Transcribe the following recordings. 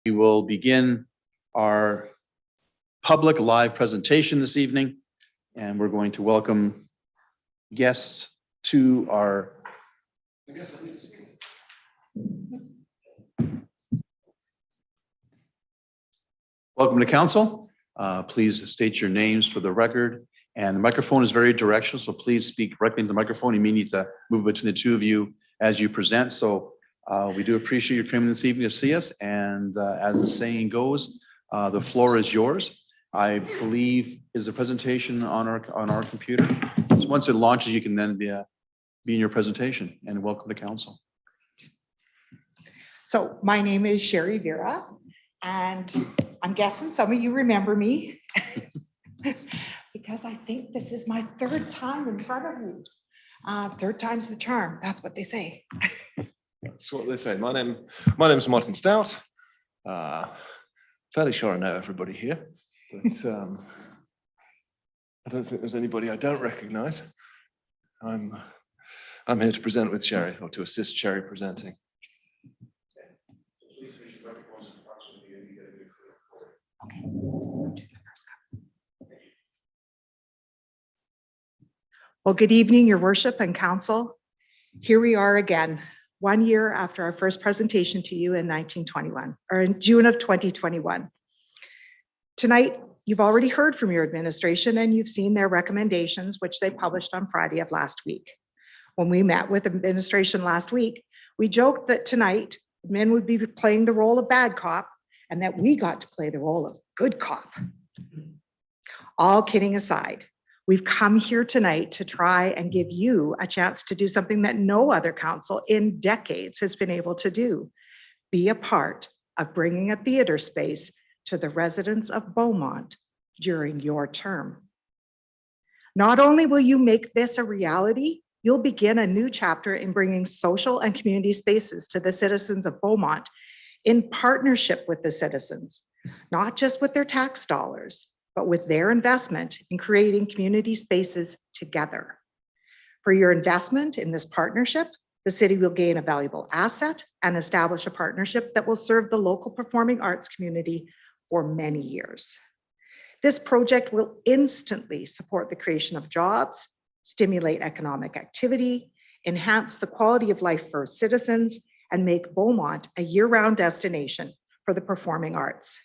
We will begin our public live presentation this evening, and we're going to welcome guests to our welcome to council. Please state your names for the record, and the microphone is very directional, so please speak directly into the microphone. You may need to move between the two of you as you present. So we do appreciate your coming this evening to see us, and as the saying goes, the floor is yours. I believe is the presentation on our computer. So once it launches, you can then be in your presentation. And welcome to council. So my name is Sherry Vera, and I'm guessing some of you remember me because I think this is my third time in front of you. Third time's the charm. That's what they say. That's what they say. My name's Martin Stout. Fairly sure I know everybody here, but I don't think there's anybody I don't recognize. I'm here to present with Sherry, or to assist Sherry presenting. Okay. Well, good evening, Your Worship and Council. Here we are again, 1 year after our first presentation to you in 1921, or in June of 2021. Tonight, you've already heard from your administration and you've seen their recommendations, which they published on Friday of last week. When we met with administration last week, we joked that tonight, admin would be playing the role of bad cop and that we got to play the role of good cop. All kidding aside, we've come here tonight to try and give you a chance to do something that no other council in decades has been able to do. Be a part of bringing a theater space to the residents of Beaumont during your term. Not only will you make this a reality, you'll begin a new chapter in bringing social and community spaces to the citizens of Beaumont in partnership with the citizens, not just with their tax dollars, but with their investment in creating community spaces together. For your investment in this partnership, the city will gain a valuable asset and establish a partnership that will serve the local performing arts community for many years. This project will instantly support the creation of jobs, stimulate economic activity, enhance the quality of life for citizens, and make Beaumont a year-round destination for the performing arts.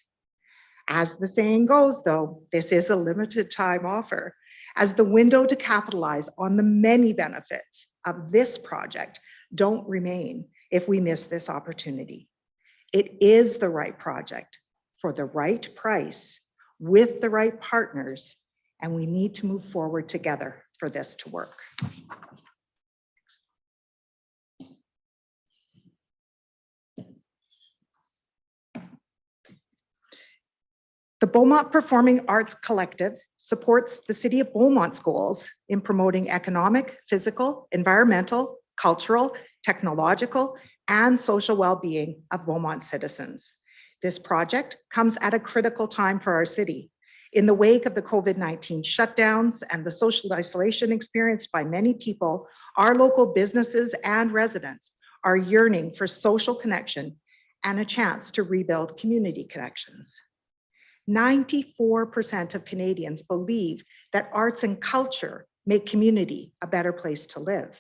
As the saying goes, though, this is a limited time offer, as the window to capitalize on the many benefits of this project don't remain if we miss this opportunity. It is the right project for the right price with the right partners, and we need to move forward together for this to work. The Beaumont Performing Arts Collective supports the City of Beaumont's goals in promoting economic, physical, environmental, cultural, technological, and social well-being of Beaumont citizens. This project comes at a critical time for our city. In the wake of the COVID-19 shutdowns and the social isolation experienced by many people, our local businesses and residents are yearning for social connection and a chance to rebuild community connections. 94% of Canadians believe that arts and culture make community a better place to live.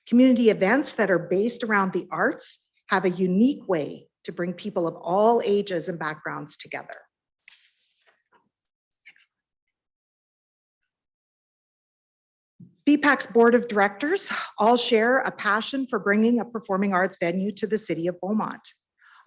Community events that are based around the arts have a unique way to bring people of all ages and backgrounds together. Bpac's board of directors all share a passion for bringing a performing arts venue to the city of Beaumont.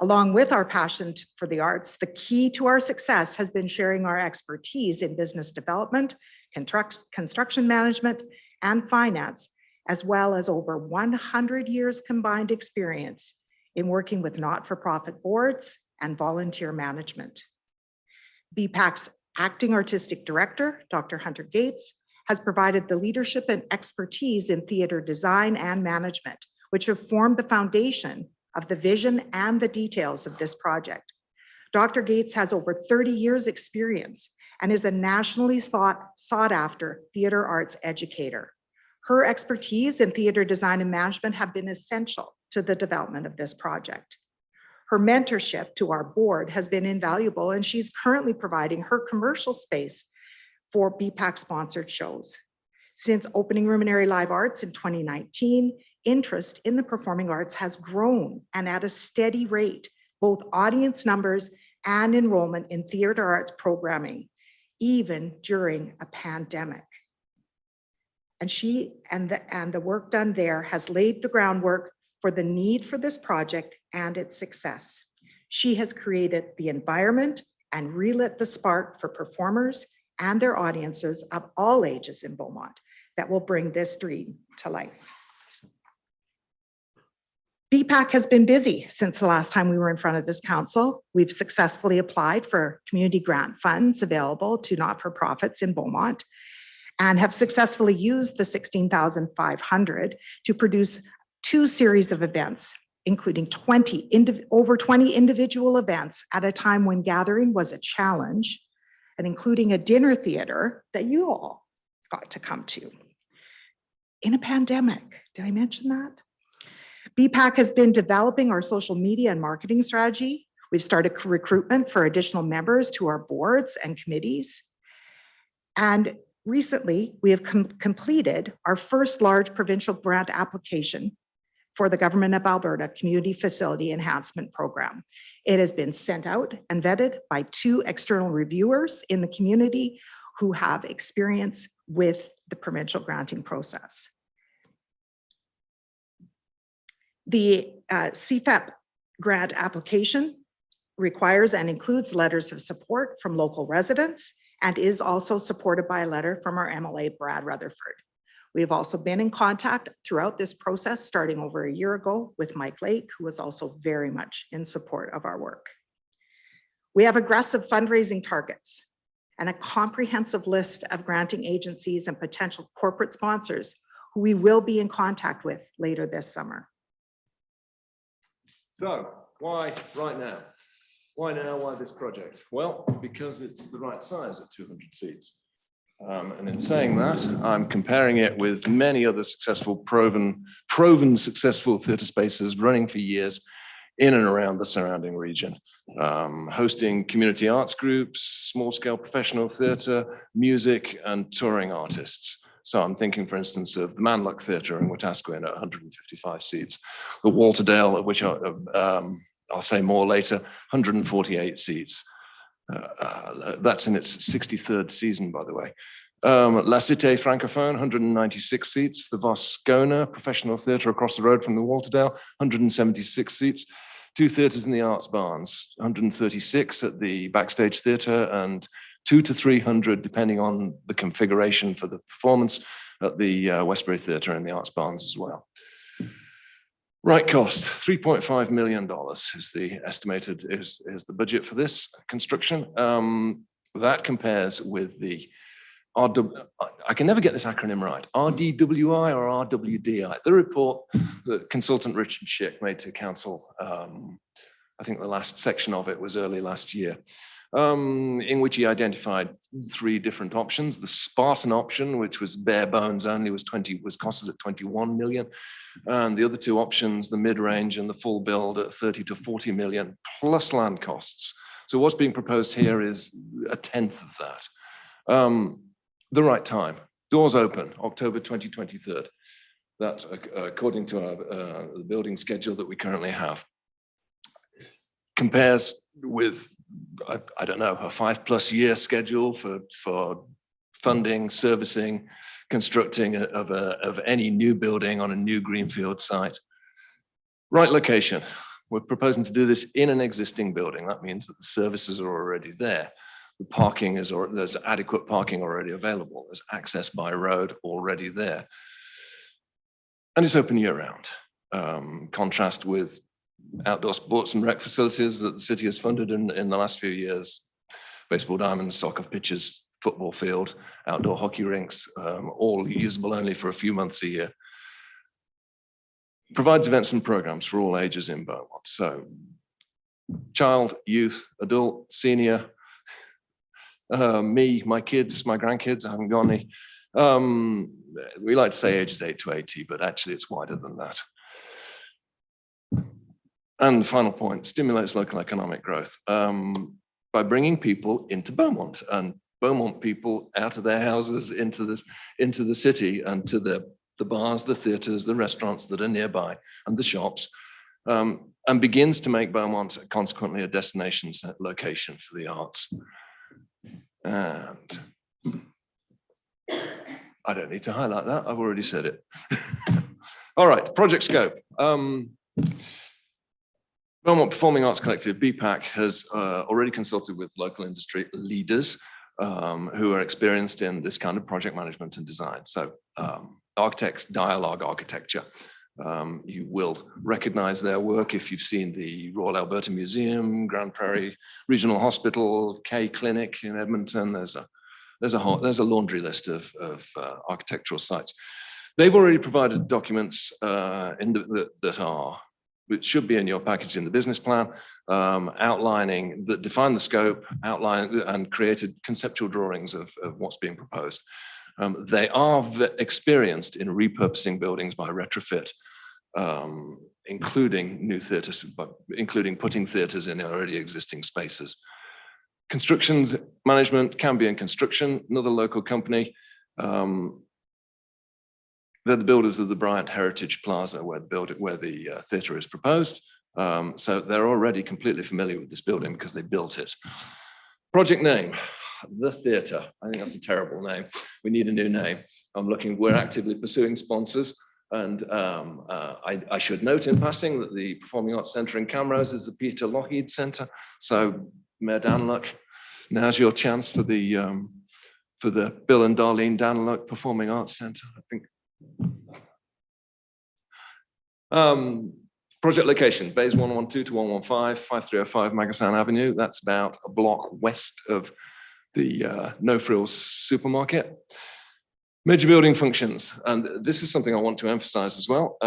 Along with our passion for the arts, the key to our success has been sharing our expertise in business development, construction management, and finance, as well as over 100 years combined experience in working with not-for-profit boards and volunteer management. Bpac's acting artistic director, Dr. Hunter Gates, has provided the leadership and expertise in theater design and management, which have formed the foundation of the vision and the details of this project. Dr. Gates has over 30 years experience and is a nationally sought after theater arts educator. Her expertise in theater design and management have been essential to the development of this project. Her mentorship to our board has been invaluable, and she's currently providing her commercial space for Bpac sponsored shows. Since opening Ruminary Live Arts in 2019, interest in the performing arts has grown and at a steady rate, both audience numbers and enrollment in theater arts programming, even during a pandemic. And she and the work done there has laid the groundwork for the need for this project and its success. She has created the environment and relit the spark for performers and their audiences of all ages in Beaumont that will bring this dream to life. Bpac has been busy since the last time we were in front of this council. We've successfully applied for community grant funds available to not-for-profits in Beaumont and have successfully used the $16,500 to produce 2 series of events, including over 20 individual events at a time when gathering was a challenge, and including a dinner theater that you all got to come to in a pandemic. Did I mention that? Bpac has been developing our social media and marketing strategy. We've started recruitment for additional members to our boards and committees. And recently, we have completed our first large provincial grant application for the Government of Alberta Community Facility Enhancement Program. It has been sent out and vetted by 2 external reviewers in the community who have experience with the provincial granting process. The CFEP grant application requires and includes letters of support from local residents and is also supported by a letter from our MLA, Brad Rutherford. We have also been in contact throughout this process, starting over a year ago with Mike Lake, who was also very much in support of our work. We have aggressive fundraising targets and a comprehensive list of granting agencies and potential corporate sponsors who we will be in contact with later this summer. So why right now? Why now? Why this project? Well, because it's the right size at 200 seats. And in saying that, I'm comparing it with many other successful, proven successful theatre spaces running for years in and around the surrounding region, hosting community arts groups, small-scale professional theatre, music, and touring artists. So I'm thinking, for instance, of the Manluck Theatre in Wetaskiwin at 155 seats, the Walterdale, of which I'll say more later, 148 seats. That's in its 63rd season, by the way. La Cité Francophone, 196 seats. The Voscona Professional Theatre across the road from the Walterdale, 176 seats. 2 theatres in the Arts Barns, 136 at the Backstage Theatre and 200 to 300, depending on the configuration for the performance, at the Westbury Theatre and the Arts Barns as well. Right cost, $3.5 million is the estimated, is the budget for this construction. That compares with the I can never get this acronym right, RDWI or RWDI, the report that consultant Richard Schick made to council. I think the last section of it was early last year, in which he identified 3 different options. The Spartan option, which was bare bones only, was costed at 21 million. And the other 2 options, the mid-range and the full build at 30 to 40 million plus land costs. So what's being proposed here is a 1/10 of that. The right time, doors open, October 2023. That's according to the building schedule that we currently have. Compares with, I don't know, a 5+ year schedule for funding, servicing, constructing of any new building on a new greenfield site. Right location. We're proposing to do this in an existing building. That means that the services are already there. The parking is, or there's adequate parking already available. There's access by road already there. And it's open year round. Contrast with outdoor sports and rec facilities that the city has funded in the last few years. Baseball diamonds, soccer pitches, football field, outdoor hockey rinks, all usable only for a few months a year. Provides events and programs for all ages in Beaumont. So child, youth, adult, senior, me, my kids, my grandkids, I haven't got any. We like to say ages 8 to 80, but actually it's wider than that. And final point, stimulates local economic growth by bringing people into Beaumont and Beaumont people out of their houses into the city and to the bars, the theatres, the restaurants that are nearby and the shops, and begins to make Beaumont consequently a destination location for the arts. And I don't need to highlight that, I've already said it. All right, project scope. Beaumont Performing Arts Collective, Bpac, has already consulted with local industry leaders who are experienced in this kind of project management and design. So architects, dialogue architecture. You will recognize their work if you've seen the Royal Alberta Museum, Grand Prairie Regional Hospital, K Clinic in Edmonton. There's a laundry list of architectural sites. They've already provided documents which should be in your package in the business plan, outlining that define the scope, outline and created conceptual drawings of what's being proposed. They are experienced in repurposing buildings by retrofit, including new theatres, including putting theatres in already existing spaces. Construction management, Cambion Construction, another local company. They're the builders of the Bryant Heritage Plaza where the theatre is proposed. So they're already completely familiar with this building because they built it. Project name, The Theatre. I think that's a terrible name. We need a new name. We're actively pursuing sponsors. And I should note in passing that the Performing Arts Centre in Camrose is the Peter Lougheed Centre. So Mayor Danluck, now's your chance for the Bill and Darlene Danluck Performing Arts Centre, I think. Project location, Bays 112 to 115, 5305 Magasan Avenue. That's about a block west of the No Frills supermarket. Major building functions, and this is something I want to emphasize as well.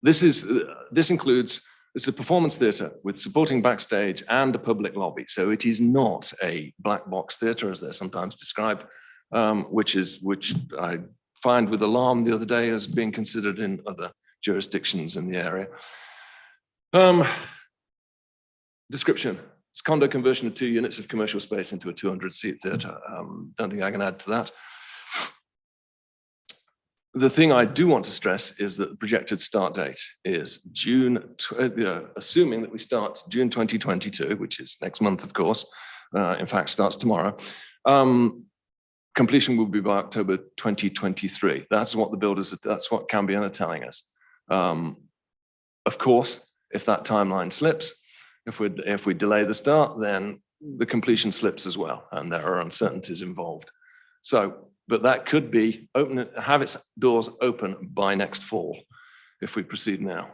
This includes, it's a performance theatre with supporting backstage and a public lobby. So it is not a black box theatre as they're sometimes described, which I find with alarm the other day as being considered in other jurisdictions in the area. Description. It's condo conversion of 2 units of commercial space into a 200-seat theatre. Don't think I can add to that. The thing I do want to stress is that the projected start date is June, assuming that we start June 2022, which is next month, of course. In fact, starts tomorrow. Completion will be by October 2023. That's what the builders, that's what Cambion are telling us. Of course, if that timeline slips, if we delay the start, then the completion slips as well, and there are uncertainties involved. So, but that could be open, have its doors open by next fall, if we proceed now.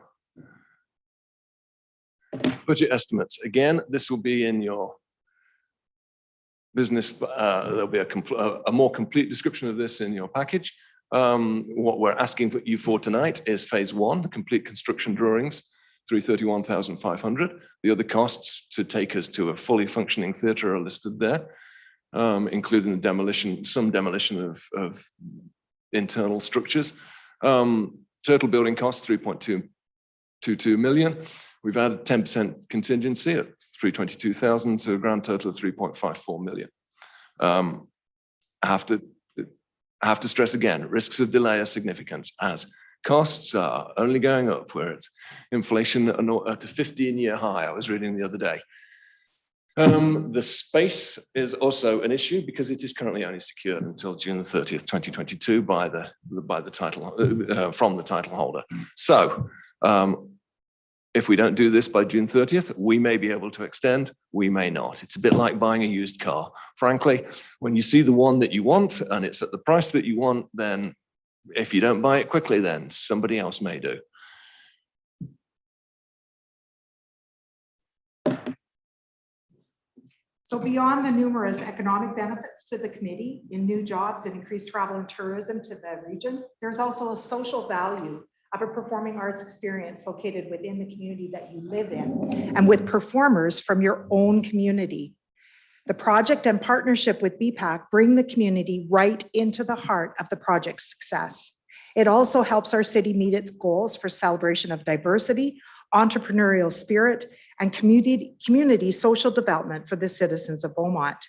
Budget estimates. Again, this will be in your business. There'll be a more complete description of this in your package. What we're asking you for tonight is phase 1, the complete construction drawings, 331,500. The other costs to take us to a fully functioning theatre are listed there, including the demolition, some demolition of internal structures. Total building costs 3.222 million. We've added 10% contingency at 322,000 to a grand total of 3.54 million. I have to stress again, risks of delay are significant as costs are only going up, where it's inflation at a 15-year high, I was reading the other day. The space is also an issue because it is currently only secured until June the 30th, 2022 by the title, from the title holder. So if we don't do this by June 30th, we may be able to extend, we may not. It's a bit like buying a used car. Frankly, when you see the one that you want and it's at the price that you want, then if you don't buy it quickly, then somebody else may do. So beyond the numerous economic benefits to the committee in new jobs and increased travel and tourism to the region, there's also a social value of a performing arts experience located within the community that you live in and with performers from your own community. The project and partnership with Bpac bring the community right into the heart of the project's success. It also helps our city meet its goals for celebration of diversity, entrepreneurial spirit, and community social development for the citizens of Beaumont.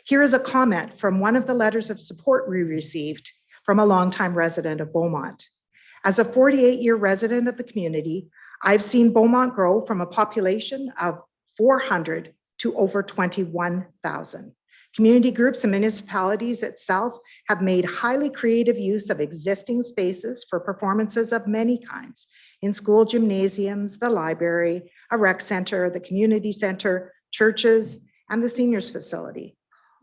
Here is a comment from one of the letters of support we received from a longtime resident of Beaumont. As a 48-year resident of the community, I've seen Beaumont grow from a population of 400 to over 21,000. Community groups and municipalities itself have made highly creative use of existing spaces for performances of many kinds in school gymnasiums, the library, a rec center, the community center, churches, and the seniors facility.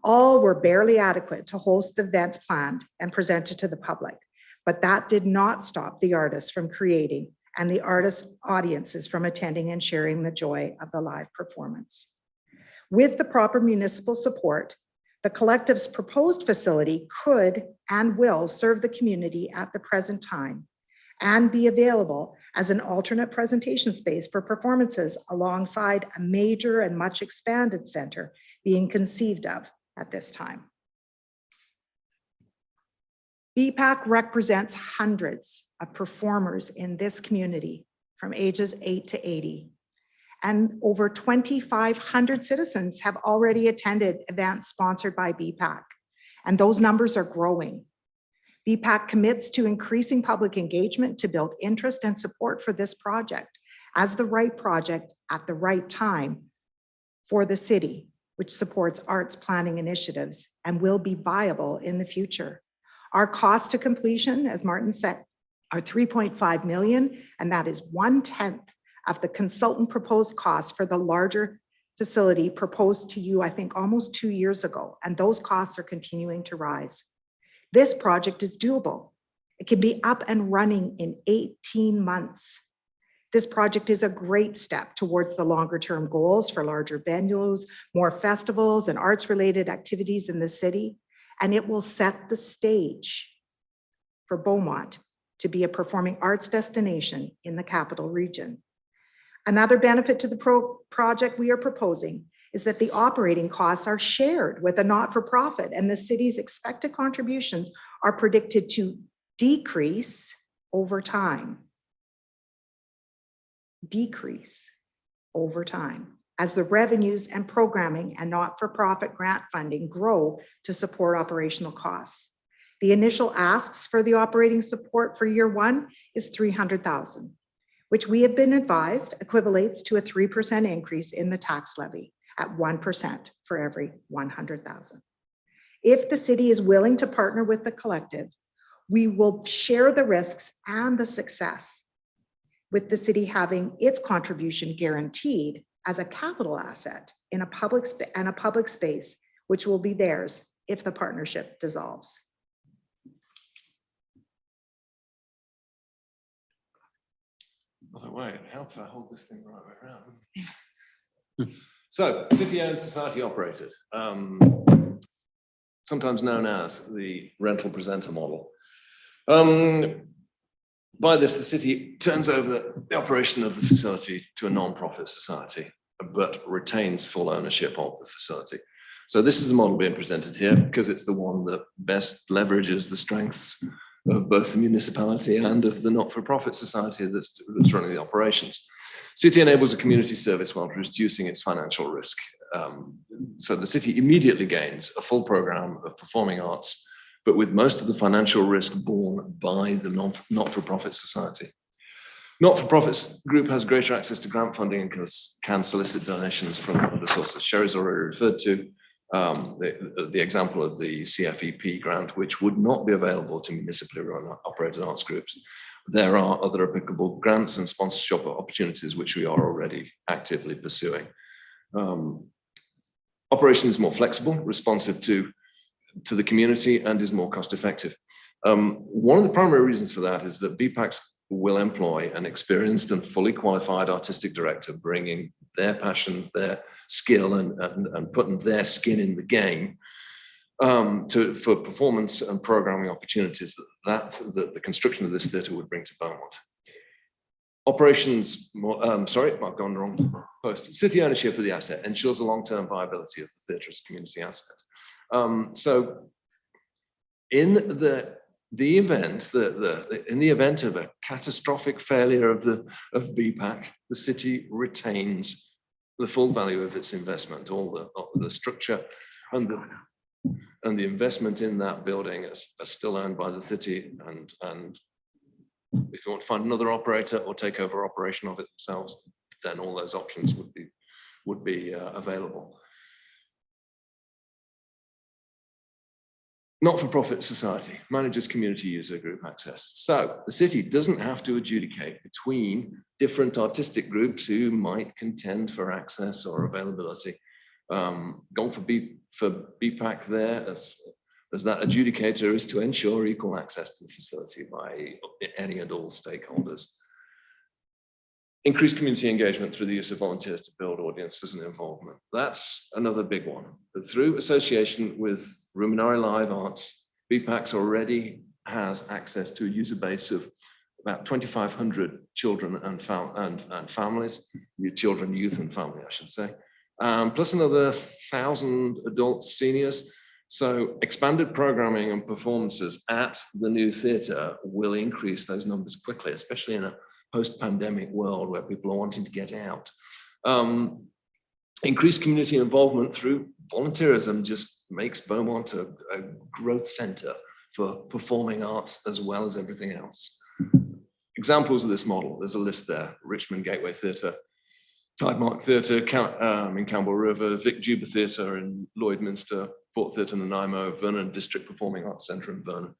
All were barely adequate to host events planned and presented to the public, but that did not stop the artists from creating and the artist audiences from attending and sharing the joy of the live performance. With the proper municipal support, the collective's proposed facility could and will serve the community at the present time and be available as an alternate presentation space for performances alongside a major and much expanded center being conceived of at this time. Bpac represents hundreds of performers in this community from ages 8 to 80. And over 2,500 citizens have already attended events sponsored by Bpac, and those numbers are growing. Bpac commits to increasing public engagement to build interest and support for this project as the right project at the right time for the city, which supports arts planning initiatives and will be viable in the future. Our cost to completion, as Martin said, are $3.5 million, and that is 1/10 of the consultant proposed cost for the larger facility proposed to you, I think, almost 2 years ago, and those costs are continuing to rise. This project is doable. It can be up and running in 18 months. This project is a great step towards the longer-term goals for larger venues, more festivals and arts-related activities in the city, and it will set the stage for Beaumont to be a performing arts destination in the capital region. Another benefit to the project we are proposing is that the operating costs are shared with a not-for-profit, and the city's expected contributions are predicted to decrease over time. Decrease over time as the revenues and programming and not-for-profit grant funding grow to support operational costs. The initial asks for the operating support for year one is $300,000, which we have been advised equivalates to a 3% increase in the tax levy at 1% for every 100,000. If the city is willing to partner with the collective, we will share the risks and the success, with the city having its contribution guaranteed as a capital asset in a public space, which will be theirs if the partnership dissolves. By the way, how if I hold this thing right way around? So, city-owned, society-operated, sometimes known as the rental presenter model. By this, the city turns over the operation of the facility to a non-profit society, but retains full ownership of the facility. So this is the model being presented here because it's the one that best leverages the strengths of both the municipality and of the not-for-profit society that's running the operations. City enables a community service while reducing its financial risk. So the city immediately gains a full program of performing arts, but with most of the financial risk borne by the not-for-profit society. Not-for-profit group has greater access to grant funding and can solicit donations from other sources. Sherry's already referred to the example of the CFEP grant, which would not be available to municipally run operated arts groups. There are other applicable grants and sponsorship opportunities which we are already actively pursuing. Operation is more flexible, responsive to the community, and is more cost effective. One of the primary reasons for that is that Bpac will employ an experienced and fully qualified artistic director, bringing their passion, their skill, and putting their skin in the game for performance and programming opportunities that the construction of this theatre would bring to Beaumont. Operations, sorry, I've gone wrong post. City ownership of the asset ensures the long-term viability of the theatre as a community asset. So in the the event, in the event of a catastrophic failure of Bpac, the city retains the full value of its investment, all the structure and the investment in that building are still owned by the city. And if you want to find another operator or take over operation of it themselves, then all those options would be available. Not-for-profit society manages community user group access. So the city doesn't have to adjudicate between different artistic groups who might contend for access or availability. Goal for Bpac there as that adjudicator is to ensure equal access to the facility by any and all stakeholders. Increase community engagement through the use of volunteers to build audiences and involvement. That's another big one. But through association with Ruminari Live Arts, Bpac already has access to a user base of about 2,500 children and families, children, youth and family, I should say, plus another 1,000 adults, seniors. So expanded programming and performances at the new theatre will increase those numbers quickly, especially in a post-pandemic world where people are wanting to get out. Increased community involvement through volunteerism just makes Beaumont a growth center for performing arts as well as everything else. Examples of this model, there's a list there: Richmond Gateway Theatre, Tidemark Theatre in Campbell River, Vic Juba Theatre in Lloydminster, Port Theatre Nanaimo, Vernon District Performing Arts Centre in Vernon.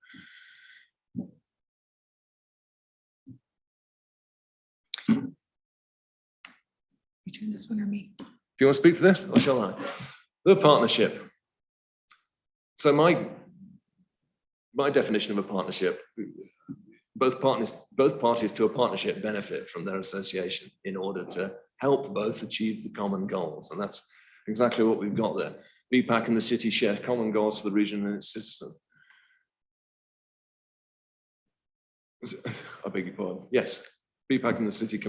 You turn this one or me? Do you want to speak to this, or shall I? The partnership. So my definition of a partnership, both parties to a partnership benefit from their association in order to help both achieve the common goals. And that's exactly what we've got there. Bpac and the city share common goals for the region and its citizens. I beg your pardon. Yes, Bpac and the city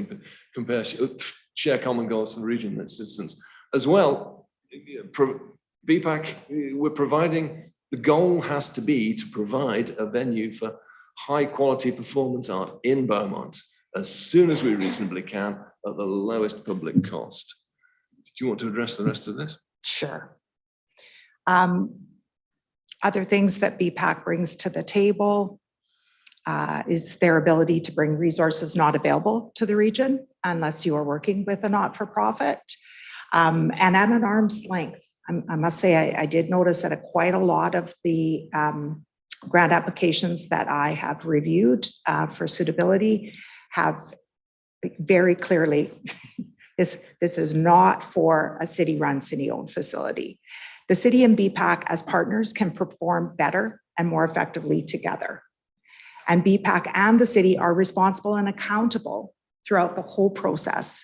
share common goals for the region and its citizens. As well, Bpac, we're providing, the goal has to be to provide a venue for high quality performance art in Beaumont as soon as we reasonably can at the lowest public cost. Do you want to address the rest of this? Sure. Other things that Bpac brings to the table is their ability to bring resources not available to the region unless you are working with a not-for-profit, and at an arm's length. I must say, I did notice that quite a lot of the grant applications that I have reviewed for suitability have very clearly, this is not for a city-run, city-owned facility. The city and Bpac as partners can perform better and more effectively together. And Bpac and the city are responsible and accountable throughout the whole process.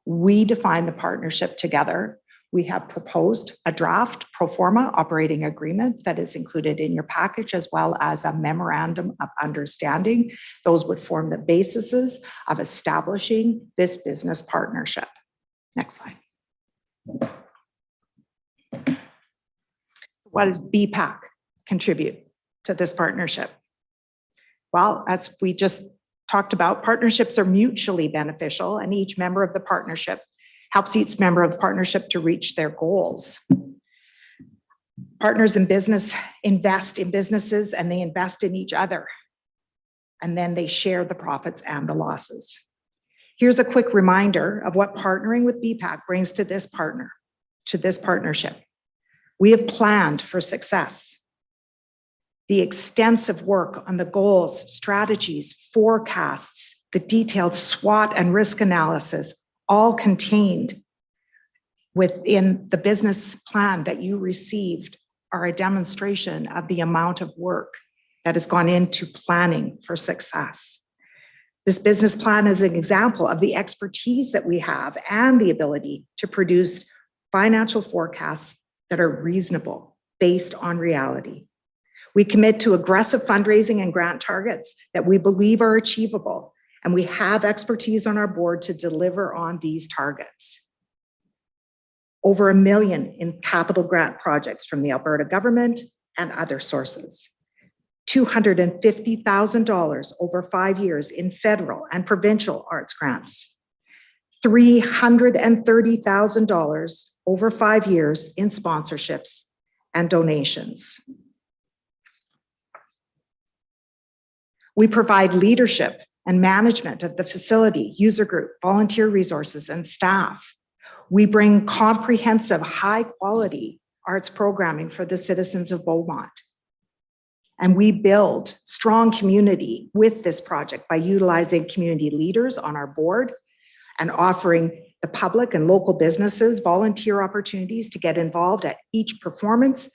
We define the partnership together. We have proposed a draft pro forma operating agreement that is included in your package, as well as a memorandum of understanding. Those would form the bases of establishing this business partnership. Next slide. What does Bpac contribute to this partnership? Well, as we just talked about, partnerships are mutually beneficial, and each member of the partnership helps each member of the partnership to reach their goals. Partners in business invest in businesses, and they invest in each other, and then they share the profits and the losses. Here's a quick reminder of what partnering with Bpac brings to this partnership. We have planned for success. The extensive work on the goals, strategies, forecasts, the detailed SWOT and risk analysis, all contained within the business plan that you received, are a demonstration of the amount of work that has gone into planning for success. This business plan is an example of the expertise that we have and the ability to produce financial forecasts that are reasonable based on reality. We commit to aggressive fundraising and grant targets that we believe are achievable, and we have expertise on our board to deliver on these targets. Over $1 million in capital grant projects from the Alberta government and other sources. $250,000 over 5 years in federal and provincial arts grants, $330,000 over 5 years in sponsorships and donations. We provide leadership and management of the facility, user group, volunteer resources, and staff. We bring comprehensive, high-quality arts programming for the citizens of Beaumont. And we build strong community with this project by utilizing community leaders on our board and offering the public and local businesses volunteer opportunities to get involved at each performance,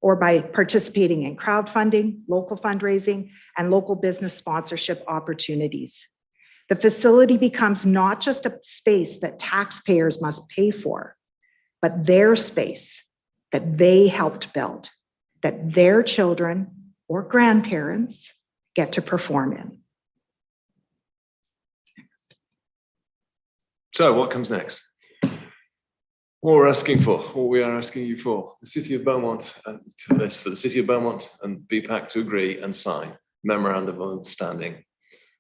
or by participating in crowdfunding, local fundraising, and local business sponsorship opportunities. The facility becomes not just a space that taxpayers must pay for, but their space that they helped build, that their children or grandparents get to perform in. So what comes next? What we are asking you for, the City of Beaumont, for the City of Beaumont and Bpac to agree and sign memorandum of understanding,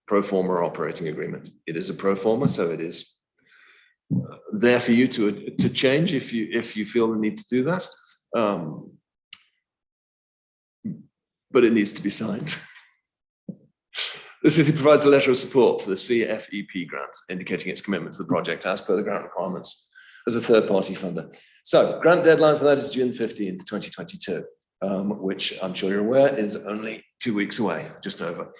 pro forma operating agreement. It is a pro forma, so it is there for you to change if you feel the need to do that. But it needs to be signed. The city provides a letter of support for the CFEP grant, indicating its commitment to the project as per the grant requirements as a third-party funder. So grant deadline for that is June 15th, 2022, which I'm sure you're aware is only 2 weeks away, just over.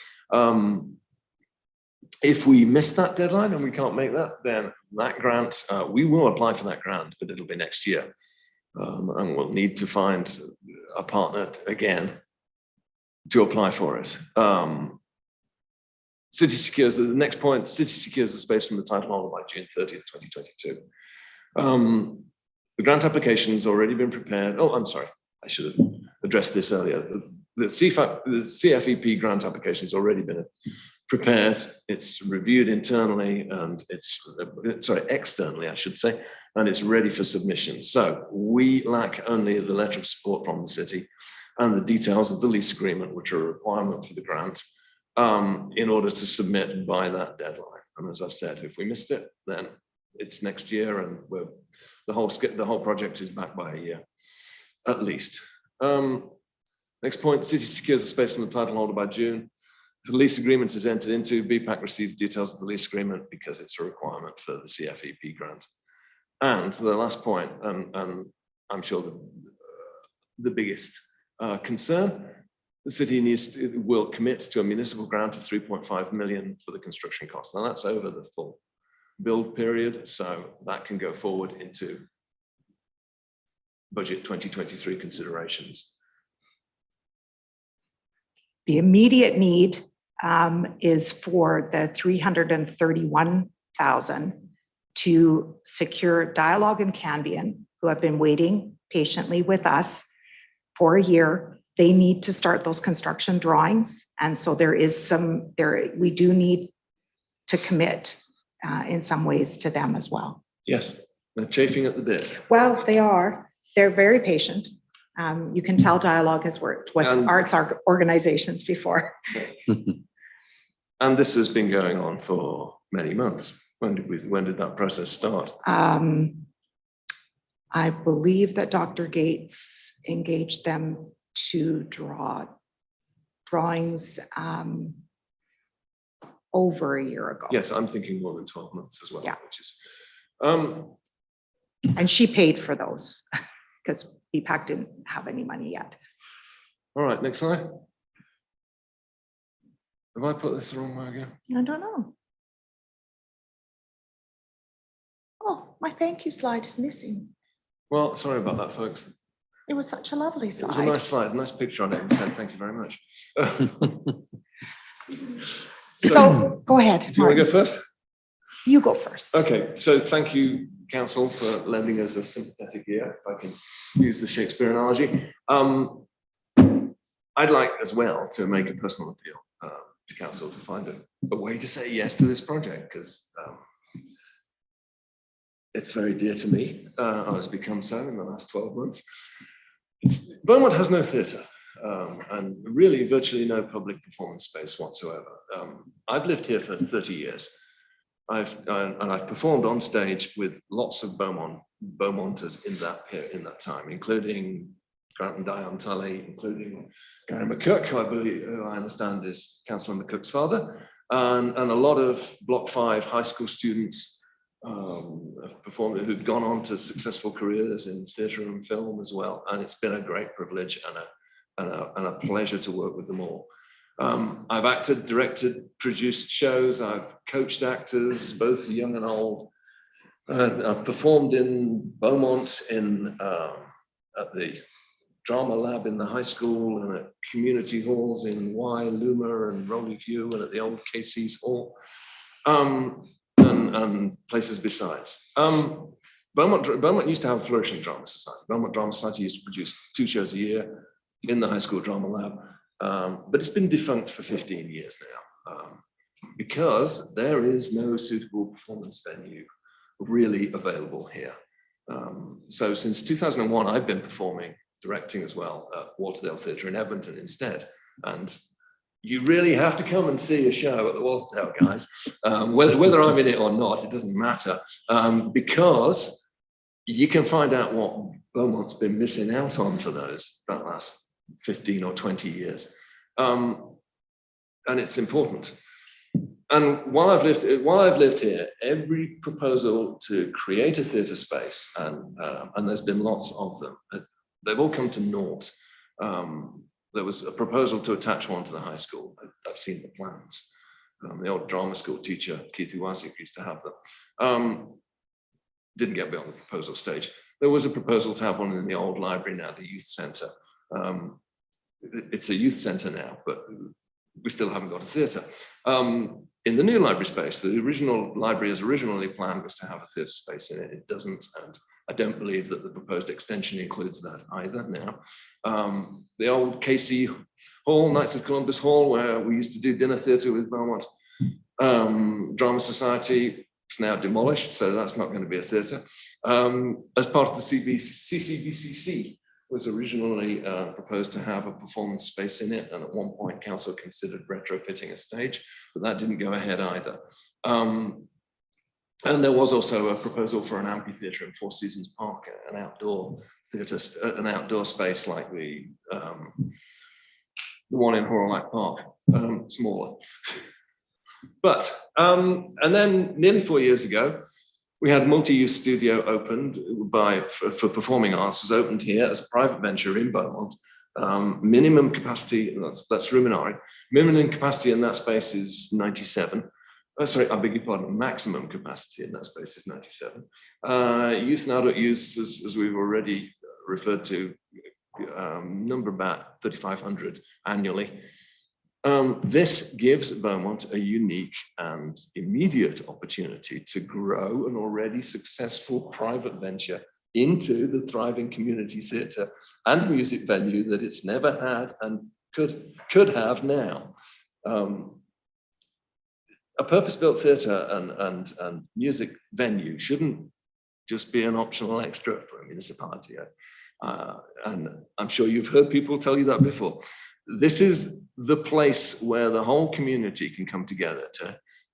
If we miss that deadline and we can't make that, then that grant, we will apply for that grant, but it'll be next year. And we'll need to find a partner again to apply for it. City secures the next point. City secures the space from the title holder by June 30th, 2022. The grant application has already been prepared. Oh, I'm sorry. I should have addressed this earlier. The CFEP grant application has already been prepared. It's reviewed internally and externally, I should say, and it's ready for submission. So we lack only the letter of support from the city and the details of the lease agreement, which are a requirement for the grant, in order to submit by that deadline. And as I've said, if we missed it, then it's next year, and the whole project is back by a year, at least. Next point: city secures the space from the title holder by June. The lease agreement is entered into. Bpac receives details of the lease agreement because it's a requirement for the CFEP grant. And the last point, and I'm sure the biggest concern, the city will commit to a municipal grant of 3.5 million for the construction costs. Now that's over the full build period, so that can go forward into budget 2023 considerations. The immediate need is for the 331,000 to secure Dialogue and Cambion, who have been waiting patiently with us for a year. They need to start those construction drawings, and so we do need to commit in some ways to them as well. Yes, they're chafing at the bit. Well, they are. They're very patient. You can tell Dialogue has worked with arts organizations before. And this has been going on for many months. When did that process start? I believe that Dr. Gates engaged them to draw drawings over a year ago. Yes, I'm thinking more than 12 months as well. Yeah. Which is, and she paid for those because Bpac didn't have any money yet. all right, next slide. Have I put this the wrong way again? I don't know. Oh, my thank you slide is missing. Well, sorry about that, folks. It was such a lovely It slide. was a nice slide, a nice picture on it instead. Thank you very much. So go ahead. Do you want to go first? You go first. Okay, so thank you, Council, for lending us a sympathetic ear, if I can use the Shakespeare analogy. I'd like as well to make a personal appeal to Council to find a way to say yes to this project, because it's very dear to me. It's become so in the last 12 months. Beaumont has no theatre. and really virtually no public performance space whatsoever. I've lived here for 30 years. I've performed on stage with lots of Beaumonters in that time, including Grant and Diane Tully, including Gary McCook, who I understand is Councillor McCook's father, and a lot of Block 5 high school students have performed, who've gone on to successful careers in theatre and film as well. And it's been a great privilege and a pleasure to work with them all. I've acted, directed, produced shows. I've coached actors, both young and old. I've performed in Beaumont at the drama lab in the high school and at community halls in Y, Luma and Rowley View and at the old KC's Hall, and places besides. Beaumont used to have a flourishing drama society. Beaumont Drama Society used to produce 2 shows a year in the high school drama lab. But it's been defunct for 15 years now because there is no suitable performance venue really available here. So since 2001, I've been performing, directing as well at Walterdale Theatre in Edmonton instead. And you really have to come and see a show at the Walterdale, guys. Whether I'm in it or not, it doesn't matter, because you can find out what Beaumont's been missing out on for that last 15 or 20 years. And it's important. And while I've lived here, every proposal to create a theatre space, and there's been lots of them, they've all come to naught. There was a proposal to attach one to the high school. I've seen the plans. The old drama school teacher, Keith Iwazik, used to have them. Didn't get beyond the proposal stage. There was a proposal to have one in the old library now, the youth centre. It's a youth centre now, but we still haven't got a theatre. In the new library space, the original library as originally planned was to have a theatre space in it. It doesn't, and I don't believe that the proposed extension includes that either now. The old KC Hall, Knights of Columbus Hall, where we used to do dinner theatre with Beaumont Drama Society, it's now demolished, so that's not going to be a theatre. As part of the CCVCC, was originally proposed to have a performance space in it, and at one point council considered retrofitting a stage, but that didn't go ahead either. And there was also a proposal for an amphitheatre in Four Seasons Park, an outdoor theatre, an outdoor space like the one in Horrolac Park, smaller. But, and then nearly 4 years ago, we had multi-use studio opened for performing arts, was opened here as a private venture in Beaumont. Minimum capacity, that's Ruminari. Minimum capacity in that space is 97. Sorry, I beg your pardon, maximum capacity in that space is 97. Youth and adult use, as we've already referred to, number about 3,500 annually. This gives Beaumont a unique and immediate opportunity to grow an already successful private venture into the thriving community theatre and music venue that it's never had and could have now. A purpose-built theatre and music venue shouldn't just be an optional extra for a municipality. And I'm sure you've heard people tell you that before. This is the place where the whole community can come together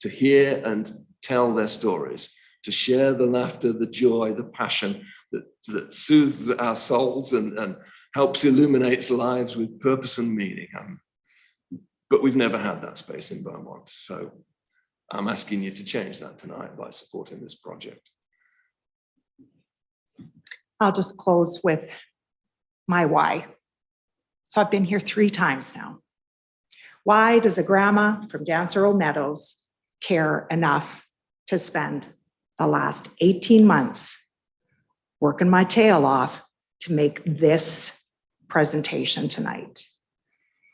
to hear and tell their stories, to share the laughter, the joy, the passion that soothes our souls and helps illuminate lives with purpose and meaning. But we've never had that space in Beaumont. So I'm asking you to change that tonight by supporting this project. I'll just close with my why. So I've been here 3 times now. Why does a grandma from Dansereau Meadows care enough to spend the last 18 months working my tail off to make this presentation tonight?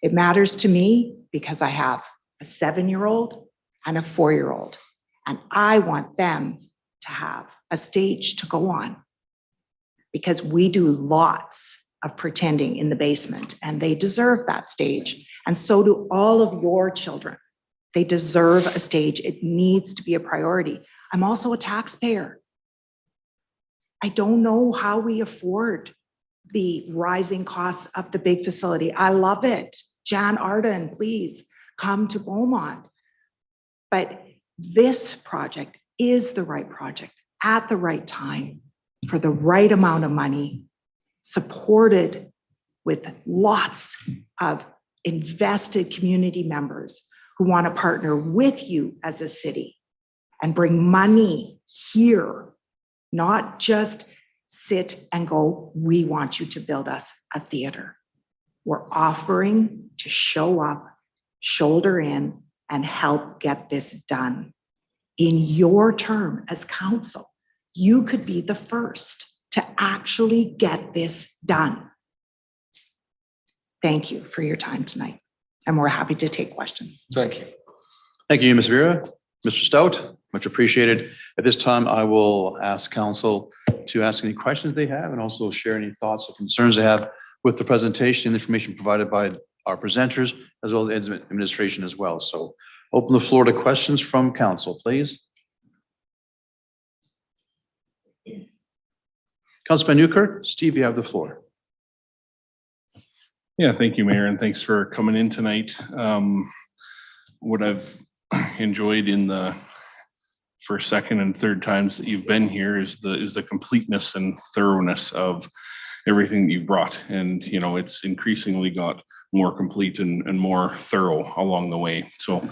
It matters to me because I have a 7-year-old and a 4-year-old, and I want them to have a stage to go on, because we do lots of pretending in the basement, and they deserve that stage. And so do all of your children. They deserve a stage. It needs to be a priority. I'm also a taxpayer. I don't know how we afford the rising costs of the big facility. I love it. Jan Arden, please come to Beaumont. But this project is the right project at the right time for the right amount of money, supported with lots of invested community members who want to partner with you as a city and bring money here, not just sit and go, we want you to build us a theater. We're offering to show up, shoulder in, and help get this done. In your term as council, you could be the first to actually get this done. Thank you for your time tonight, and we're happy to take questions. Thank you. Thank you, Ms. Vera. Mr. Stout, much appreciated. At this time, I will ask council to ask any questions they have and also share any thoughts or concerns they have with the presentation and information provided by our presenters, as well as administration as well. So open the floor to questions from council, please. Councilman Newkirk, Steve, you have the floor. Yeah, thank you, Mayor, and thanks for coming in tonight. What I've enjoyed in the first, second, and third times that you've been here is the completeness and thoroughness of everything that you've brought. And, you know, it's increasingly got more complete and more thorough along the way. So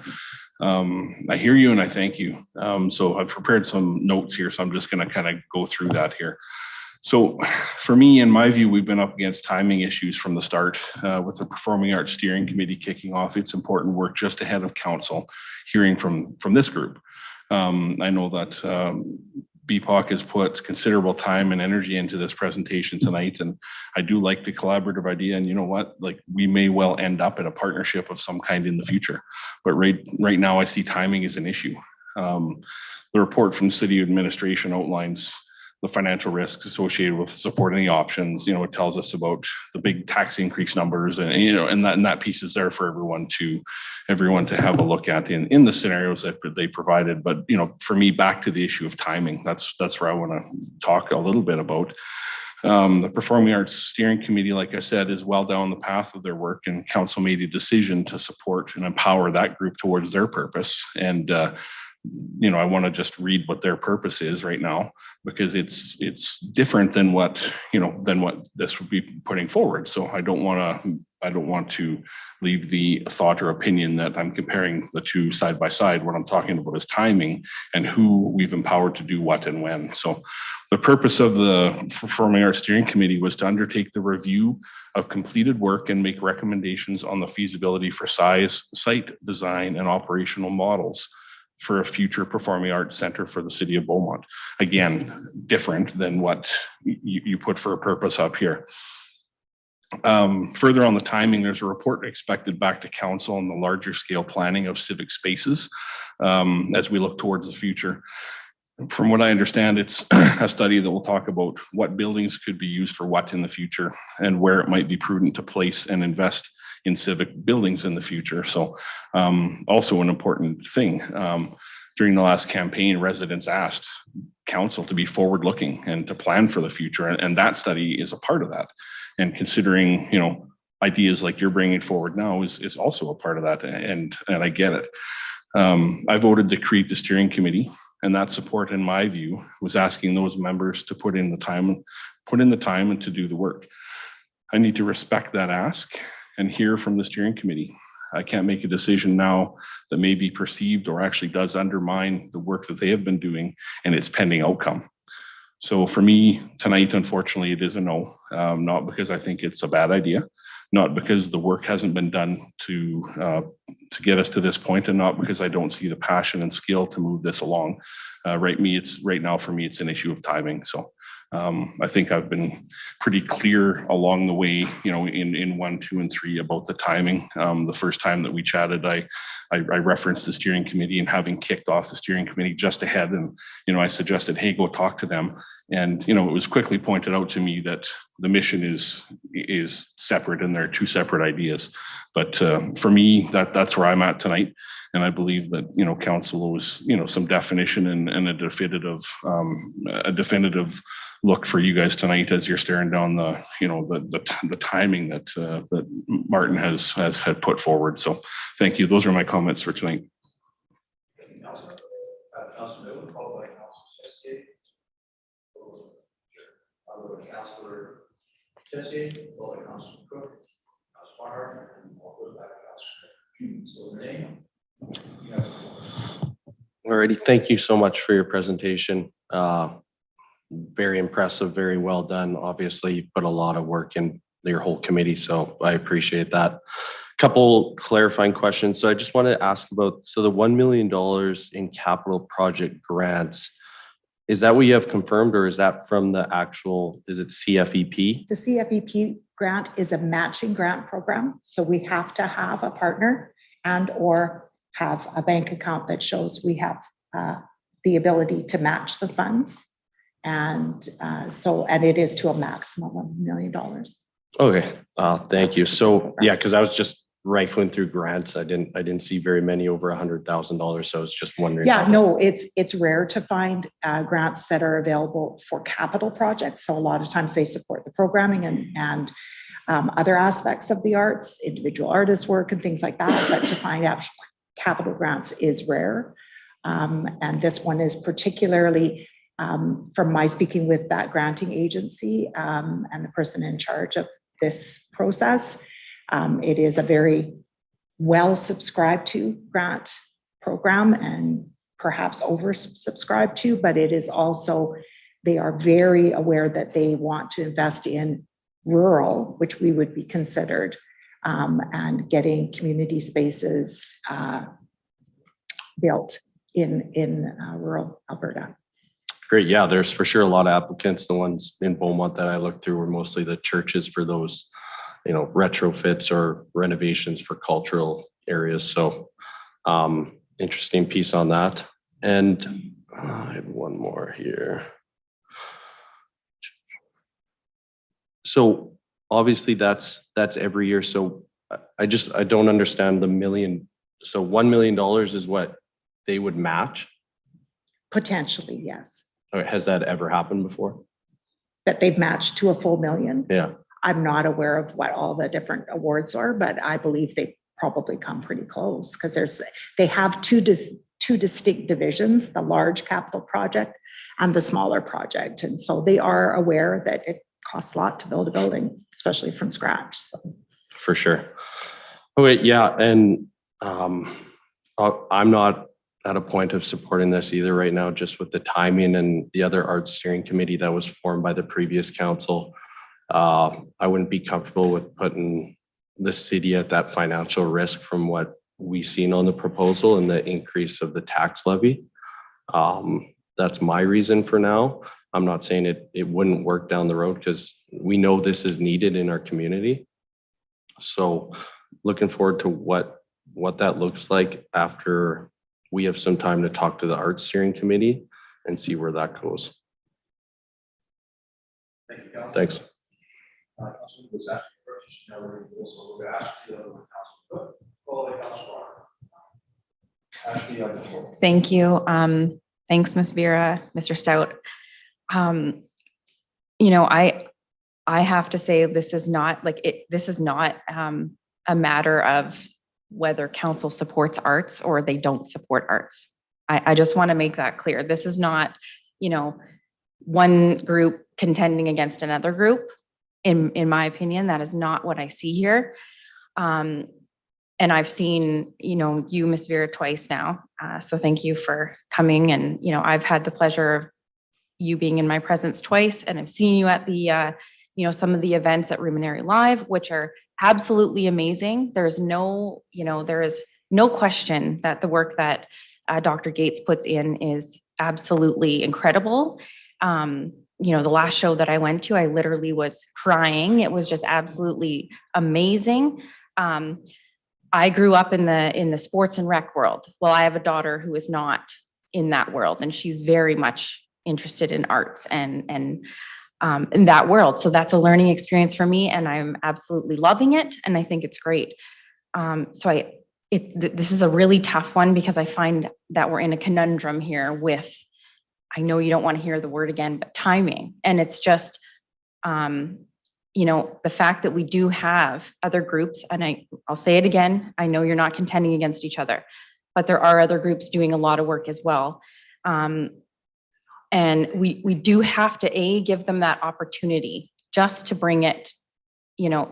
I hear you and I thank you. So I've prepared some notes here, so I'm just going to kind of go through that here. So for me, in my view, we've been up against timing issues from the start with the Performing Arts Steering Committee kicking off its important work just ahead of council, hearing from this group. I know that Bpac has put considerable time and energy into this presentation tonight, and I do like the collaborative idea. And you know what, like, we may well end up in a partnership of some kind in the future, but right now I see timing as an issue. The report from city administration outlines the financial risks associated with supporting the options. You know, it tells us about the big tax increase numbers, and you know, and that piece is there for everyone to have a look at in the scenarios that they provided. But you know, for me, back to the issue of timing, that's where I want to talk a little bit about. The Performing Arts Steering Committee, like I said, is well down the path of their work, and council made a decision to support and empower that group towards their purpose. And you know, I want to just read what their purpose is right now, because it's different than what this would be putting forward. So I don't want to leave the thought or opinion that I'm comparing the two side by side. What I'm talking about is timing and who we've empowered to do what and when. So the purpose of the Performing Arts Steering Committee was to undertake the review of completed work and make recommendations on the feasibility for size, site design, and operational models for a future performing arts center for the city of Beaumont. Again, different than what you put for a purpose up here. Further on the timing, there's a report expected back to council on the larger scale planning of civic spaces as we look towards the future. From what I understand, it's a study that will talk about what buildings could be used for what in the future and where it might be prudent to place and invest in civic buildings in the future. So also an important thing. During the last campaign, residents asked council to be forward looking and to plan for the future. And that study is a part of that. And considering, you know, ideas like you're bringing forward now is also a part of that. And I get it. I voted to create the steering committee, and that support, in my view, was asking those members to put in the time and to do the work. I need to respect that ask and hear from the steering committee. I can't make a decision now that may be perceived or actually does undermine the work that they have been doing and its pending outcome. So for me tonight, unfortunately, it is a no, not because I think it's a bad idea, not because the work hasn't been done to get us to this point, and not because I don't see the passion and skill to move this along. Right now for me, it's an issue of timing. So I think I've been pretty clear along the way, you know, in 1, 2, and 3 about the timing. The first time that we chatted, I referenced the steering committee and having kicked off the steering committee just ahead, and you know, I suggested, hey, go talk to them. And, it was quickly pointed out to me that the mission is separate and they're two separate ideas. But for me, that's where I'm at tonight. And I believe that, council was, some definition and a definitive look for you guys tonight as you're staring down the, the timing that Martin has had put forward. So thank you. Those are my comments for tonight. Councilor Jesse, followed by Councilor Cook, Councilor Barnhart, and all goes back to Councilor. So Renee, you have the floor. Alrighty, thank you so much for your presentation. Very impressive, very well done. Obviously, you put a lot of work in your whole committee, so I appreciate that. Couple clarifying questions. So I just want to ask about, so the $1 million in capital project grants, is that what you have confirmed, or is that from the actual, is it CFEP? The CFEP grant is a matching grant program, so we have to have a partner and or have a bank account that shows we have the ability to match the funds. And and it is to a maximum of $1 million. Okay, thank you. So yeah, because I was just rifling through grants. I didn't see very many over $100,000. So I was just wondering. Yeah, no, it's rare to find grants that are available for capital projects. So a lot of times they support the programming and other aspects of the arts, individual artist work and things like that. But to find actual capital grants is rare. And this one is particularly from my speaking with that granting agency and the person in charge of this process. It is a very well subscribed to grant program and perhaps oversubscribed to, but it is also, they are very aware that they want to invest in rural, which we would be considered, and getting community spaces built in rural Alberta. Great. Yeah, there's for sure a lot of applicants. The ones in Beaumont that I looked through were mostly the churches for those, retrofits or renovations for cultural areas. So interesting piece on that. And I have one more here. So obviously that's every year. So I don't understand the million. So $1 million is what they would match? Potentially, yes. Has that ever happened before? That they've matched to a full million? Yeah. I'm not aware of what all the different awards are, but I believe they probably come pretty close because they have two distinct divisions, the large capital project and the smaller project. And so they are aware that it costs a lot to build a building, especially from scratch. So. For sure. Okay, yeah. And I'm not at a point of supporting this either right now, just with the timing and the other arts steering committee that was formed by the previous council. I wouldn't be comfortable with putting the city at that financial risk from what we've seen on the proposal and the increase of the tax levy. That's my reason for now. I'm not saying it wouldn't work down the road because we know this is needed in our community. So looking forward to what that looks like after we have some time to talk to the arts steering committee and see where that goes. Thank you, Councilor. Thanks. Councilor was asking first. Now we're also going to ask Councilor Cook, followed by Councilor Barnhart. Ashley, you have the floor. Thank you. Thanks, Ms. Vera, Mr. Stout. I have to say this is not a matter of whether council supports arts or they don't support arts. I just want to make that clear. This is not, one group contending against another group. In my opinion, that is not what I see here. And I've seen, you, Ms. Vera, twice now. So thank you for coming. And, I've had the pleasure of you being in my presence twice, and I've seen you at the, some of the events at Ruminary Live, which are absolutely amazing. There is no question that the work that Dr. Gates puts in is absolutely incredible. The last show that I went to, I literally was crying. It was just absolutely amazing. I grew up in the sports and rec world. Well, I have a daughter who is not in that world, and she's very much interested in arts and in that world. So that's a learning experience for me, and I'm absolutely loving it, and I think it's great. This is a really tough one because I find that we're in a conundrum here with, I know you don't want to hear the word again, but timing. And it's just, the fact that we do have other groups, and I'll say it again, I know you're not contending against each other, but there are other groups doing a lot of work as well. And we do have to give them that opportunity just to bring it,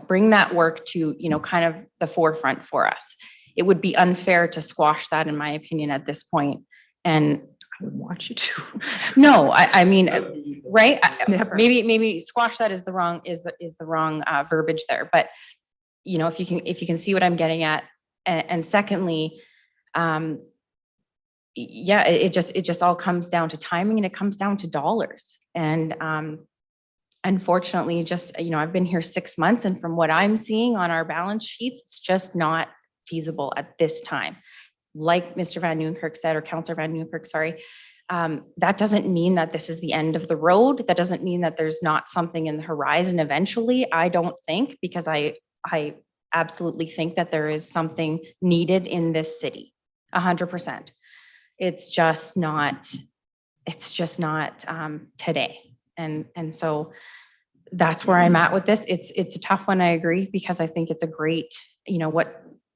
bring that work to, kind of the forefront for us. It would be unfair to squash that, in my opinion, at this point. And I would want you to. no, I mean, right? Never. Maybe squash that is the wrong verbiage there. But if you can see what I'm getting at, and secondly, it just all comes down to timing, and it comes down to dollars. And unfortunately, I've been here 6 months, and from what I'm seeing on our balance sheets, it's just not feasible at this time. Like Mr. Van Nieuwenkerk said, or Councillor Van Nieuwenkerk, sorry, that doesn't mean that this is the end of the road. That doesn't mean that there's not something in the horizon eventually. I don't think, because I absolutely think that there is something needed in this city, 100%. It's just not today. And so that's where I'm at with this. It's a tough one, I agree, because I think it's a great,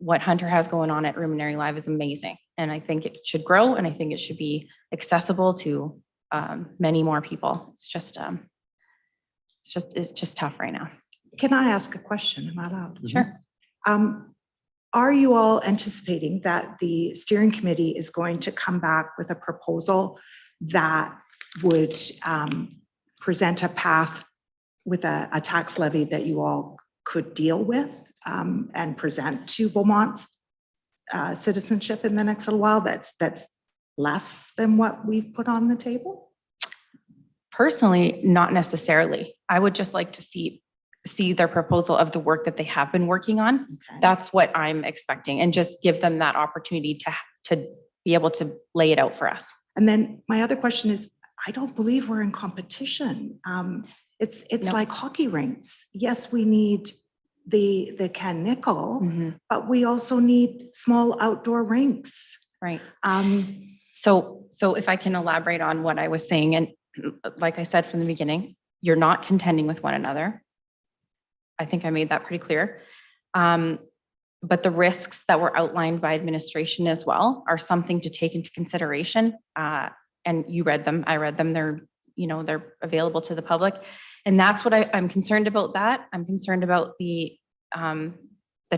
what Hunter has going on at Ruminary Live is amazing. And I think it should grow, and I think it should be accessible to many more people. It's just tough right now. Can I ask a question? Am I allowed? Sure. Are you all anticipating that the steering committee is going to come back with a proposal that would present a path with a tax levy that you all could deal with and present to Beaumont's citizenship in the next little while that's less than what we've put on the table? Personally, not necessarily. I would just like to see their proposal of the work that they have been working on. Okay. That's what I'm expecting, and just give them that opportunity to be able to lay it out for us. And then my other question is, I don't believe we're in competition. It's No. like hockey rinks. Yes, we need the Can Nickel, but we also need small outdoor rinks. Right. So if I can elaborate on what I was saying, and like I said from the beginning, you're not contending with one another. I think I made that pretty clear. But the risks that were outlined by administration as well are something to take into consideration. And you read them, I read them. They're available to the public. And that's what I'm concerned about. That I'm concerned about the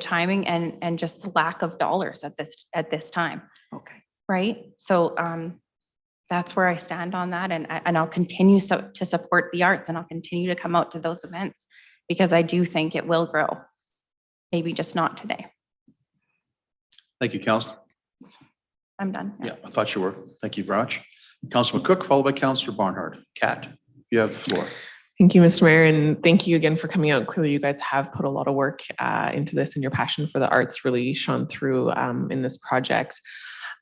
timing and just the lack of dollars at this time. Okay. Right. So that's where I stand on that. And I'll continue to support the arts, and I'll continue to come out to those events, because I do think it will grow. Maybe just not today. Thank you, Councillor. I'm done. Yeah, I thought you were. Thank you very much. Councillor Cook, followed by Councillor Barnhart. Kat, you have the floor. Thank you, Mr. Mayor, and thank you again for coming out. Clearly, you guys have put a lot of work into this, and your passion for the arts really shone through in this project.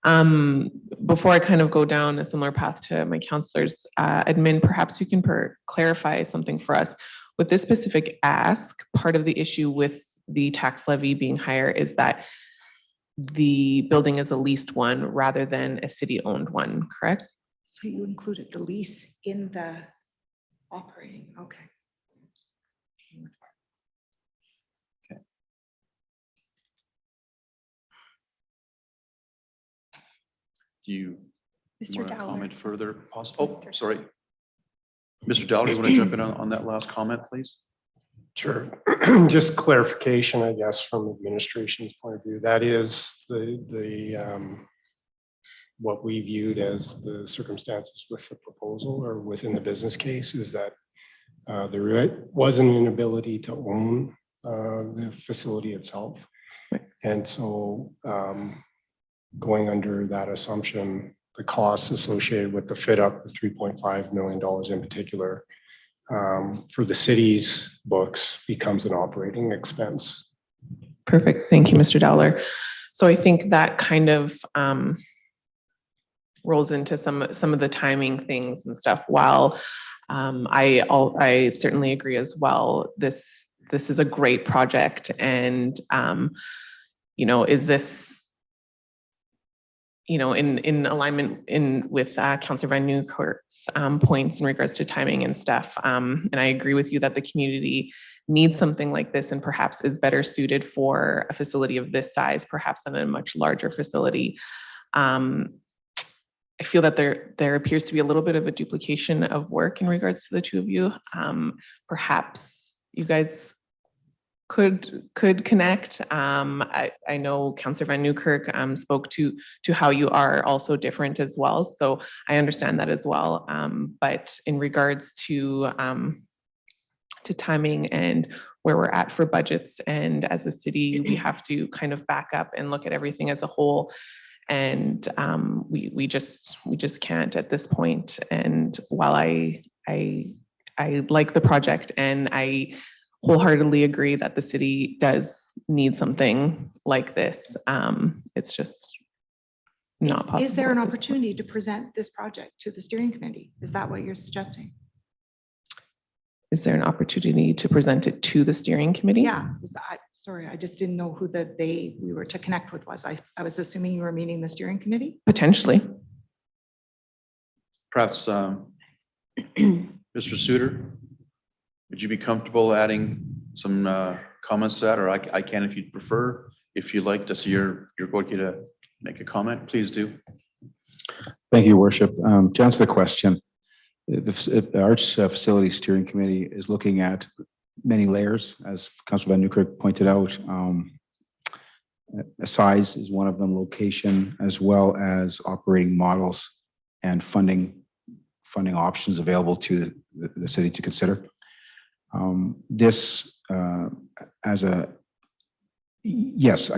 Before I kind of go down a similar path to my councillors, admin, perhaps you can clarify something for us. With this specific ask, part of the issue with the tax levy being higher is that the building is a leased one rather than a city-owned one, correct? So you included the lease in the operating, okay. Do you Mr. want to Dowler. comment further? Oh, Mr. sorry. Mr. Dowler, you want to jump in on that last comment, please? Sure. Just clarification, I guess, from administration's point of view. That is what we viewed as the circumstances with the proposal or within the business case is that there was an inability to own the facility itself. And so going under that assumption, the costs associated with the fit up, the $3.5 million in particular, for the city's books becomes an operating expense. Perfect. Thank you, Mr. Dowler. So I think that kind of rolls into some of the timing things and stuff. While I certainly agree as well. This is a great project, and is this in alignment with Councillor Van Nieuwkerk's points in regards to timing and stuff. And I agree with you that the community needs something like this and perhaps is better suited for a facility of this size, perhaps than a much larger facility. I feel that there appears to be a little bit of a duplication of work in regards to the two of you. Perhaps you guys could connect. I know Councillor Van Nieuwkerk spoke to how you are also different as well. So I understand that as well. But in regards to timing and where we're at for budgets, and as a city, we have to kind of back up and look at everything as a whole. And we just can't at this point. And while I like the project, and I wholeheartedly agree that the city does need something like this, it's just not possible. Is there an opportunity to present this project to the steering committee? Is that what you're suggesting? Is there an opportunity to present it to the steering committee? Yeah, sorry, I just didn't know who we were to connect with was. I was assuming you were meaning the steering committee? Potentially. Perhaps, Mr. Suter, would you be comfortable adding some comments to that, or I can if you'd prefer, if you'd like to see you're going to make a comment, please do. Thank you, Worship. To answer the question, the Arts Facility Steering Committee is looking at many layers, as Councilor Van Nieuwkerk pointed out. Size is one of them, location, as well as operating models and funding options available to the city to consider. Yes, I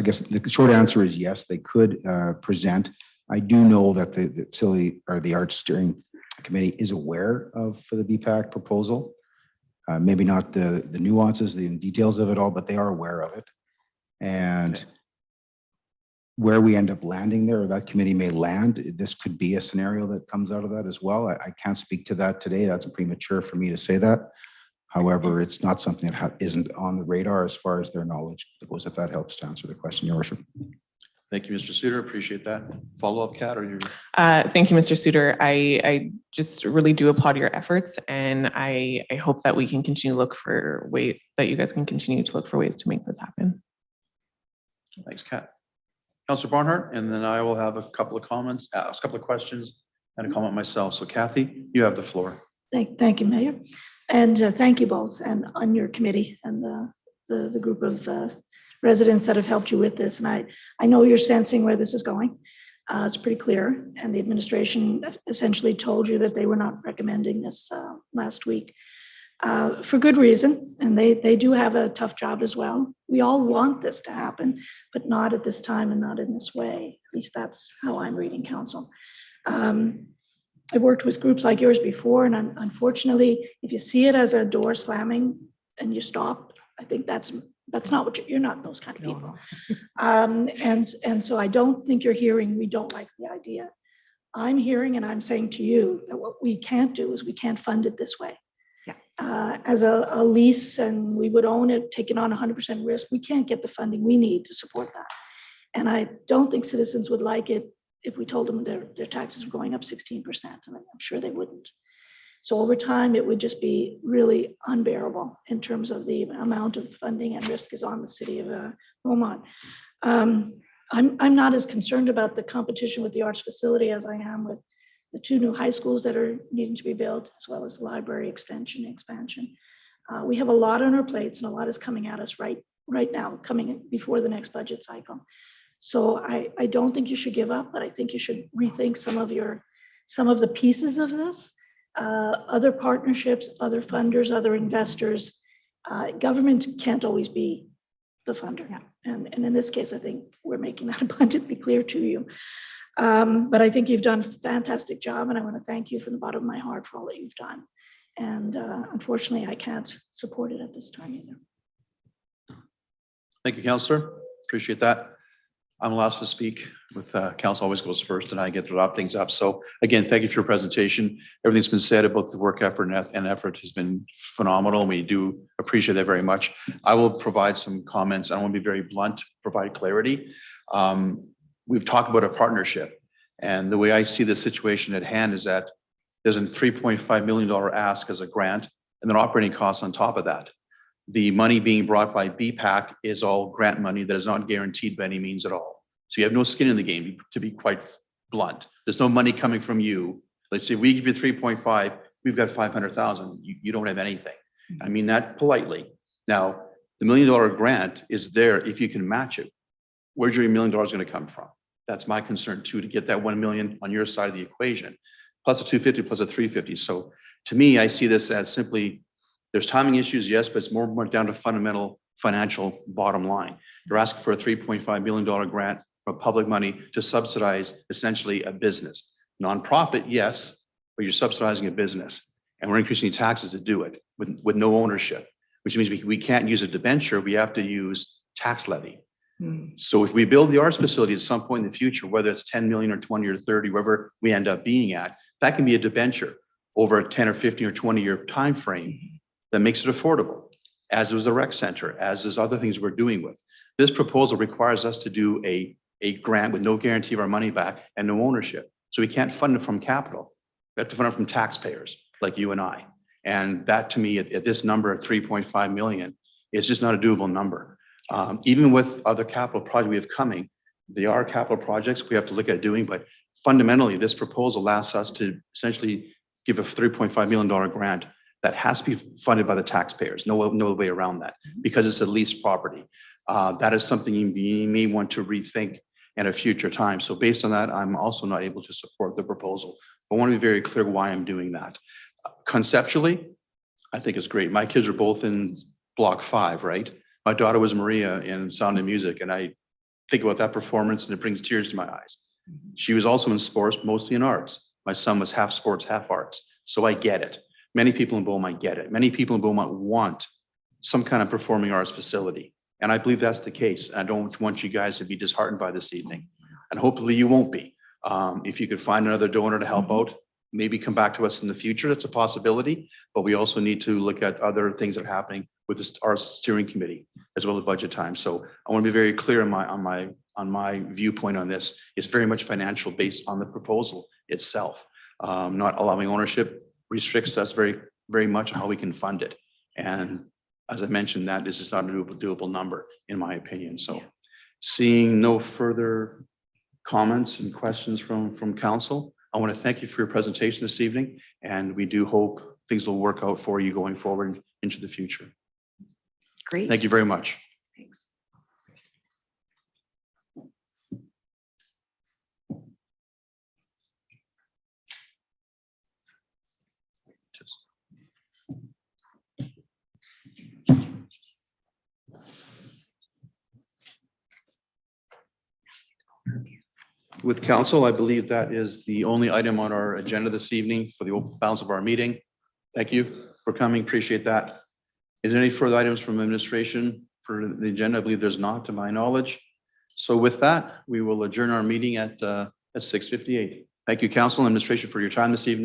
guess the short answer is yes, they could present. I do know that the facility or the Arts Steering Committee is aware of the Bpac proposal. Maybe not the nuances, the details of it all, but they are aware of it. And where we end up landing there, or that committee may land, this could be a scenario that comes out of that as well. I can't speak to that today. That's premature for me to say that. However, it's not something that isn't on the radar as far as their knowledge goes, if that helps to answer the question, Your Worship. Thank you, Mr. Suter. Appreciate that. Follow-up, Kat, or you? Thank you, Mr. Suter. I just really do applaud your efforts, and I hope that we can continue to look for that you guys can continue to look for ways to make this happen. Thanks, Kat. Councilor Barnhart, and then I will have a couple of comments, a couple of questions, and a comment myself. So Kathy, you have the floor. Thank you, Mayor. And thank you both, and on your committee and the group of residents that have helped you with this. And I know you're sensing where this is going. It's pretty clear. And the administration essentially told you that they were not recommending this last week for good reason. And they do have a tough job as well. We all want this to happen, but not at this time and not in this way. At least that's how I'm reading council. I've worked with groups like yours before, and unfortunately, if you see it as a door slamming and you stop, I think that's not what you're not those kind of people. And so I don't think you're hearing, we don't like the idea. I'm hearing, and I'm saying to you that what we can't do is we can't fund it this way. Yeah. As a lease, and we would own it, taking on 100% risk, we can't get the funding we need to support that. And I don't think citizens would like it if we told them their taxes were going up 16%, and I'm sure they wouldn't. So over time, it would just be really unbearable in terms of the amount of funding and risk is on the city of Beaumont. I'm not as concerned about the competition with the arts facility as I am with the two new high schools that are needing to be built, as well as the library expansion. We have a lot on our plates, and a lot is coming at us right now, coming before the next budget cycle. So I don't think you should give up, but I think you should rethink some of the pieces of this, other partnerships, other funders, other investors. Government can't always be the funder. Yeah. And in this case, I think we're making that abundantly clear to you. But I think you've done a fantastic job, and I want to thank you from the bottom of my heart for all that you've done. And unfortunately, I can't support it at this time either. Thank you, Councillor. Appreciate that. I'm allowed to speak with, council always goes first and I get to wrap things up. So again, thank you for your presentation. Everything's been said about the work effort and effort has been phenomenal. We do appreciate that very much. I will provide some comments. I want to be very blunt, provide clarity. We've talked about a partnership, and the way I see the situation at hand is that there's a $3.5 million ask as a grant and then operating costs on top of that. The money being brought by Bpac is all grant money that is not guaranteed by any means at all. So you have no skin in the game, to be quite blunt. There's no money coming from you. Let's say we give you 3.5, we've got 500,000. You don't have anything. I mean that politely. Now, the $1 million grant is there if you can match it. Where's your $1 million going to come from? That's my concern too, to get that 1 million on your side of the equation, plus a 250 plus a 350. So to me, I see this as simply, there's timing issues, yes, but it's more down to fundamental financial bottom line. You're asking for a $3.5 million grant from public money to subsidize essentially a business. Nonprofit, yes, but you're subsidizing a business. And we're increasing taxes to do it with no ownership, which means we can't use a debenture, we have to use tax levy. So if we build the arts facility at some point in the future, whether it's 10 million or 20 or 30, wherever we end up being at, that can be a debenture over a 10 or 15 or 20-year time frame that makes it affordable, as was the rec center, as is other things we're doing with. This proposal requires us to do a grant with no guarantee of our money back and no ownership. So we can't fund it from capital. We have to fund it from taxpayers like you and I. And that to me, at this number of 3.5 million, is just not a doable number. Even with other capital projects we have coming, they are capital projects we have to look at doing, but fundamentally, this proposal asks us to essentially give a $3.5 million grant that has to be funded by the taxpayers. No way around that, because it's a leased property. That is something you may want to rethink at a future time. So based on that, I'm also not able to support the proposal. I want to be very clear why I'm doing that. Conceptually, I think it's great. My kids are both in Block 5, right? My daughter was Maria in Sound of Music, and I think about that performance and it brings tears to my eyes. She was also in sports, mostly in arts. My son was half sports, half arts. So I get it. Many people in Beaumont get it. Many people in Beaumont want some kind of performing arts facility. And I believe that's the case. I don't want you guys to be disheartened by this evening. And hopefully you won't be. If you could find another donor to help out, maybe come back to us in the future. That's a possibility. But we also need to look at other things that are happening with our steering committee as well as budget time. So I want to be very clear on my viewpoint on this. It's very much financial based on the proposal itself. Not allowing ownership restricts us very, very much on how we can fund it. And as I mentioned, that is just not a doable number, in my opinion. So seeing no further comments and questions from council, I want to thank you for your presentation this evening. And we do hope things will work out for you going forward into the future. Great. Thank you very much. Thanks. With council, I believe that is the only item on our agenda this evening for the balance of our meeting. Thank you for coming. Appreciate that. Is there any further items from administration for the agenda? I believe there's not, to my knowledge. So with that, we will adjourn our meeting at 6:58. Thank you, council and administration, for your time this evening.